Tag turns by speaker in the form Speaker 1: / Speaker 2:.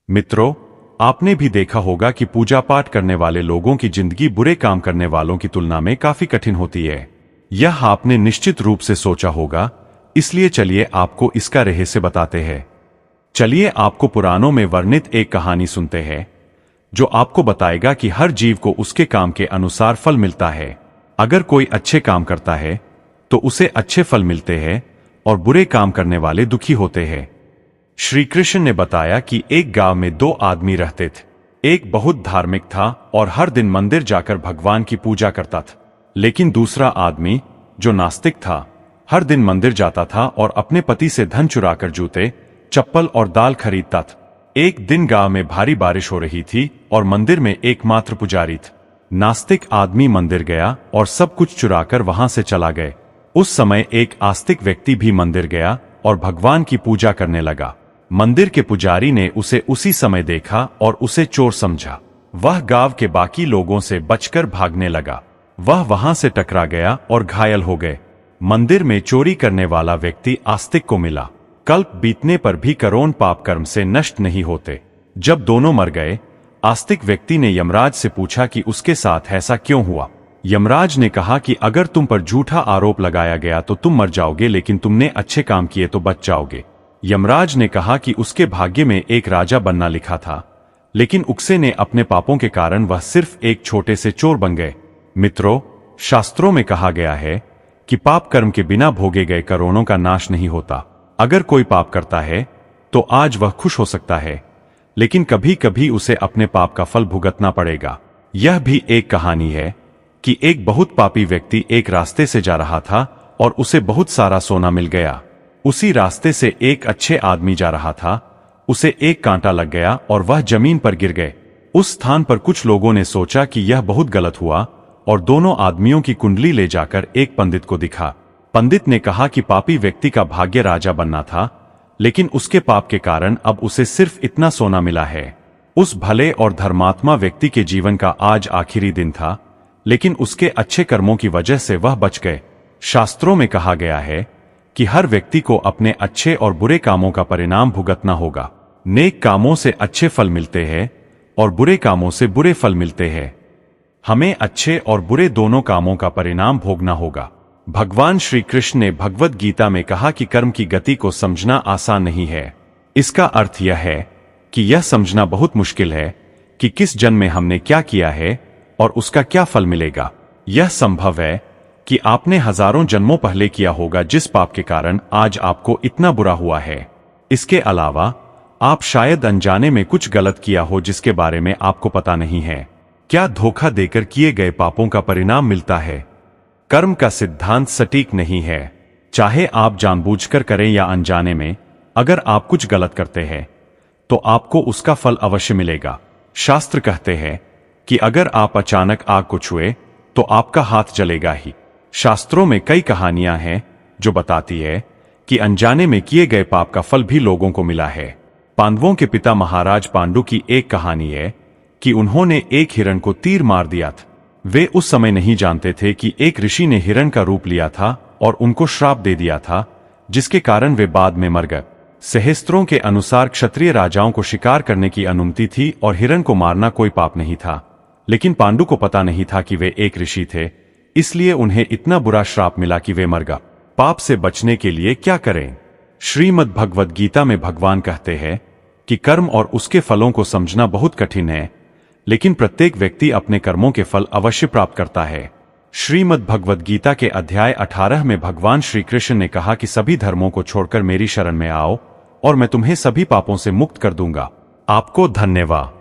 Speaker 1: मित्रों, आपने भी देखा होगा कि पूजा पाठ करने वाले लोगों की जिंदगी बुरे काम करने वालों की तुलना में काफी कठिन होती है। यह आपने निश्चित रूप से सोचा होगा, इसलिए चलिए आपको इसका रहस्य बताते हैं। चलिए आपको पुराणों में वर्णित एक कहानी सुनते हैं जो आपको बताएगा कि हर जीव को उसके काम के अनुसार फल मिलता है। अगर कोई अच्छे काम करता है तो उसे अच्छे फल मिलते हैं और बुरे काम करने वाले दुखी होते हैं। श्री कृष्ण ने बताया कि एक गांव में दो आदमी रहते थे। एक बहुत धार्मिक था और हर दिन मंदिर जाकर भगवान की पूजा करता था, लेकिन दूसरा आदमी जो नास्तिक था हर दिन मंदिर जाता था और अपने पति से धन चुराकर जूते, चप्पल और दाल खरीदता था। एक दिन गांव में भारी बारिश हो रही थी और मंदिर में एकमात्र पुजारी था। नास्तिक आदमी मंदिर गया और सब कुछ चुराकर वहां से चला गए। उस समय एक आस्तिक व्यक्ति भी मंदिर गया और भगवान की पूजा करने लगा। मंदिर के पुजारी ने उसे उसी समय देखा और उसे चोर समझा। वह गांव के बाकी लोगों से बचकर भागने लगा। वह वहां से टकरा गया और घायल हो गए। मंदिर में चोरी करने वाला व्यक्ति आस्तिक को मिला। कल्प बीतने पर भी करोड़ पाप कर्म से नष्ट नहीं होते। जब दोनों मर गए, आस्तिक व्यक्ति ने यमराज से पूछा कि उसके साथ ऐसा क्यों हुआ। यमराज ने कहा कि अगर तुम पर झूठा आरोप लगाया गया तो तुम मर जाओगे, लेकिन तुमने अच्छे काम किए तो बच जाओगे। यमराज ने कहा कि उसके भाग्य में एक राजा बनना लिखा था, लेकिन उक्से ने अपने पापों के कारण वह सिर्फ एक छोटे से चोर बन गए। मित्रों, शास्त्रों में कहा गया है कि पाप कर्म के बिना भोगे गए करोड़ों का नाश नहीं होता। अगर कोई पाप करता है तो आज वह खुश हो सकता है, लेकिन कभी कभी उसे अपने पाप का फल भुगतना पड़ेगा। यह भी एक कहानी है कि एक बहुत पापी व्यक्ति एक रास्ते से जा रहा था और उसे बहुत सारा सोना मिल गया। उसी रास्ते से एक अच्छे आदमी जा रहा था, उसे एक कांटा लग गया और वह जमीन पर गिर गए। उस स्थान पर कुछ लोगों ने सोचा कि यह बहुत गलत हुआ और दोनों आदमियों की कुंडली ले जाकर एक पंडित को दिखा। पंडित ने कहा कि पापी व्यक्ति का भाग्य राजा बनना था, लेकिन उसके पाप के कारण अब उसे सिर्फ इतना सोना मिला है। उस भले और धर्मात्मा व्यक्ति के जीवन का आज आखिरी दिन था, लेकिन उसके अच्छे कर्मों की वजह से वह बच गए। शास्त्रों में कहा गया है कि हर व्यक्ति को अपने अच्छे और बुरे कामों का परिणाम भुगतना होगा। नेक कामों से अच्छे फल मिलते हैं और बुरे कामों से बुरे फल मिलते हैं। हमें अच्छे और बुरे दोनों कामों का परिणाम भोगना होगा। भगवान श्री कृष्ण ने भगवद गीता में कहा कि कर्म की गति को समझना आसान नहीं है। इसका अर्थ यह है कि यह समझना बहुत मुश्किल है कि किस जन्म में हमने क्या किया है और उसका क्या फल मिलेगा। यह संभव है कि आपने हजारों जन्मों पहले किया होगा जिस पाप के कारण आज आपको इतना बुरा हुआ है। इसके अलावा आप शायद अनजाने में कुछ गलत किया हो जिसके बारे में आपको पता नहीं है। क्या धोखा देकर किए गए पापों का परिणाम मिलता है? कर्म का सिद्धांत सटीक नहीं है। चाहे आप जानबूझकर करें या अनजाने में, अगर आप कुछ गलत करते हैं तो आपको उसका फल अवश्य मिलेगा। शास्त्र कहते हैं कि अगर आप अचानक आग को छुए तो आपका हाथ जलेगा ही। शास्त्रों में कई कहानियां हैं जो बताती है कि अनजाने में किए गए पाप का फल भी लोगों को मिला है। पांडवों के पिता महाराज पांडु की एक कहानी है कि उन्होंने एक हिरण को तीर मार दिया था। वे उस समय नहीं जानते थे कि एक ऋषि ने हिरण का रूप लिया था और उनको श्राप दे दिया था, जिसके कारण वे बाद में मर गए। सहस्त्रों के अनुसार क्षत्रिय राजाओं को शिकार करने की अनुमति थी और हिरण को मारना कोई पाप नहीं था, लेकिन पांडु को पता नहीं था कि वे एक ऋषि थे, इसलिए उन्हें इतना बुरा श्राप मिला कि वे मर गए। पाप से बचने के लिए क्या करें? श्रीमद् भगवद गीता में भगवान कहते हैं कि कर्म और उसके फलों को समझना बहुत कठिन है, लेकिन प्रत्येक व्यक्ति अपने कर्मों के फल अवश्य प्राप्त करता है। श्रीमद् भगवद गीता के अध्याय 18 में भगवान श्री कृष्ण ने कहा कि सभी धर्मों को छोड़कर मेरी शरण में आओ और मैं तुम्हें सभी पापों से मुक्त कर दूंगा। आपको धन्यवाद।